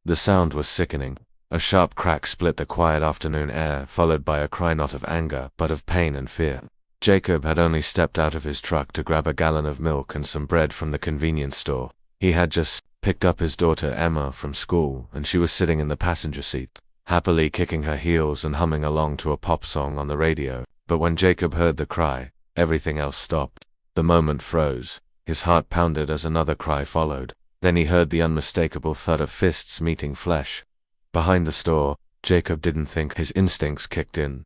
The sound was sickening. A sharp crack split the quiet afternoon air, followed by a cry not of anger, but of pain and fear. Jacob had only stepped out of his truck to grab a gallon of milk and some bread from the convenience store. He had just picked up his daughter Emma from school, and she was sitting in the passenger seat, happily kicking her heels and humming along to a pop song on the radio. But when Jacob heard the cry, everything else stopped. The moment froze. His heart pounded as another cry followed. Then he heard the unmistakable thud of fists meeting flesh. Behind the store, Jacob didn't think his instincts kicked in.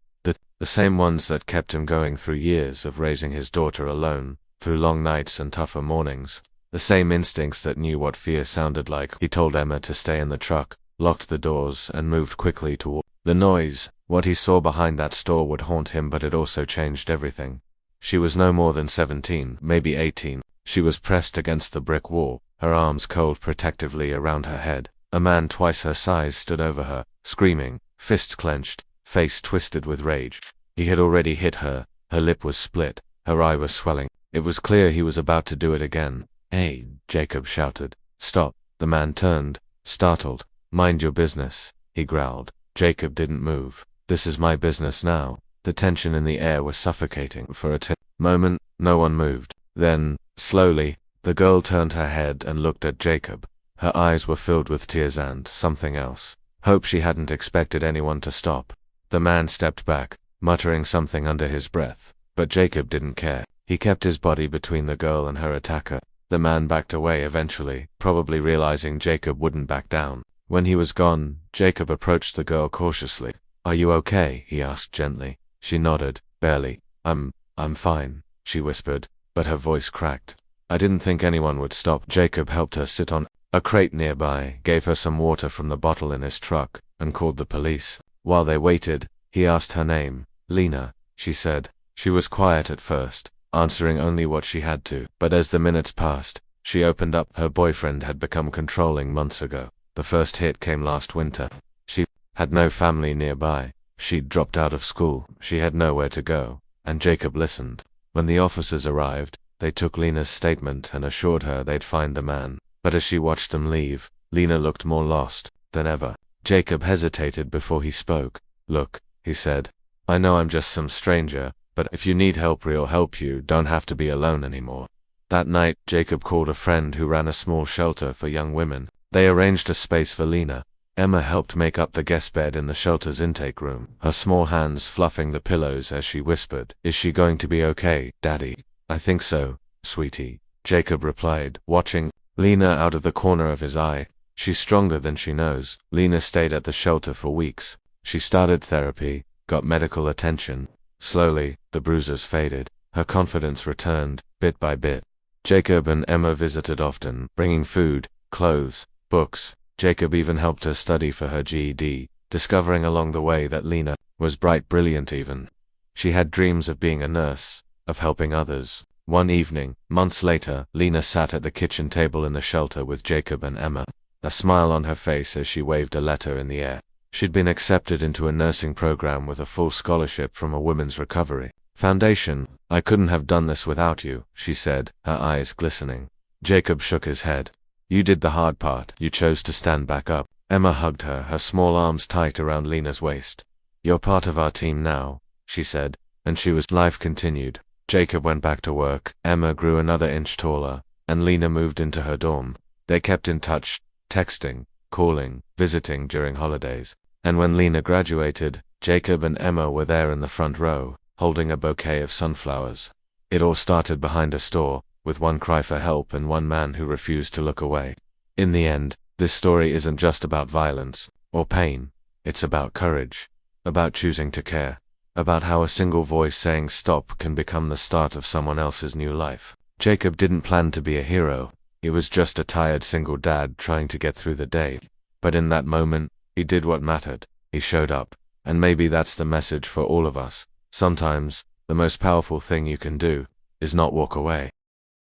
The same ones that kept him going through years of raising his daughter alone, through long nights and tougher mornings. The same instincts that knew what fear sounded like. He told Emma to stay in the truck, locked the doors, and moved quickly toward the noise. What he saw behind that store would haunt him, but it also changed everything. She was no more than 17, maybe 18. She was pressed against the brick wall, her arms coiled protectively around her head. A man twice her size stood over her, screaming, fists clenched, face twisted with rage. He had already hit her. Her lip was split, her eye was swelling. It was clear he was about to do it again. "Hey," Jacob shouted. "Stop." The man turned, startled. "Mind your business," he growled. Jacob didn't move. "This is my business now." The tension in the air was suffocating. For a moment, no one moved. Then, slowly, the girl turned her head and looked at Jacob. Her eyes were filled with tears and something else. Hope. She hadn't expected anyone to stop. The man stepped back, muttering something under his breath. But Jacob didn't care. He kept his body between the girl and her attacker. The man backed away eventually, probably realizing Jacob wouldn't back down. When he was gone, Jacob approached the girl cautiously. "Are you okay?" he asked gently. She nodded, barely. I'm fine," she whispered, but her voice cracked. "I didn't think anyone would stop." Jacob helped her sit on a crate nearby, gave her some water from the bottle in his truck, and called the police. While they waited, he asked her name. "Lena," she said. She was quiet at first, answering only what she had to, but as the minutes passed, she opened up. Her boyfriend had become controlling months ago. The first hit came last winter. She had no family nearby. She'd dropped out of school. She had nowhere to go. And Jacob listened. When the officers arrived, they took Lena's statement and assured her they'd find the man. But as she watched them leave, Lena looked more lost than ever. Jacob hesitated before he spoke. "Look," he said, "I know I'm just some stranger, but if you need help, we'll help you. Don't have to be alone anymore." That night, Jacob called a friend who ran a small shelter for young women. They arranged a space for Lena. Emma helped make up the guest bed in the shelter's intake room, her small hands fluffing the pillows as she whispered, "Is she going to be okay, Daddy?" "I think so, sweetie," Jacob replied, watching Lena out of the corner of his eye. "She's stronger than she knows." Lena stayed at the shelter for weeks. She started therapy, got medical attention. Slowly, the bruises faded. Her confidence returned, bit by bit. Jacob and Emma visited often, bringing food, clothes, books. Jacob even helped her study for her GED, discovering along the way that Lena was bright, brilliant even. She had dreams of being a nurse, of helping others. One evening, months later, Lena sat at the kitchen table in the shelter with Jacob and Emma, a smile on her face as she waved a letter in the air. She'd been accepted into a nursing program with a full scholarship from a women's recovery foundation. "I couldn't have done this without you," she said, her eyes glistening. Jacob shook his head. "You did the hard part. You chose to stand back up." Emma hugged her, her small arms tight around Lena's waist. "You're part of our team now," she said, and life continued. Jacob went back to work, Emma grew another inch taller, and Lena moved into her dorm. They kept in touch, texting, calling, visiting during holidays. And when Lena graduated, Jacob and Emma were there in the front row, holding a bouquet of sunflowers. It all started behind a store, with one cry for help and one man who refused to look away. In the end, this story isn't just about violence or pain. It's about courage, about choosing to care, about how a single voice saying stop can become the start of someone else's new life. Jacob didn't plan to be a hero. He was just a tired single dad trying to get through the day. But in that moment, he did what mattered. He showed up. And maybe that's the message for all of us. Sometimes, the most powerful thing you can do is not walk away.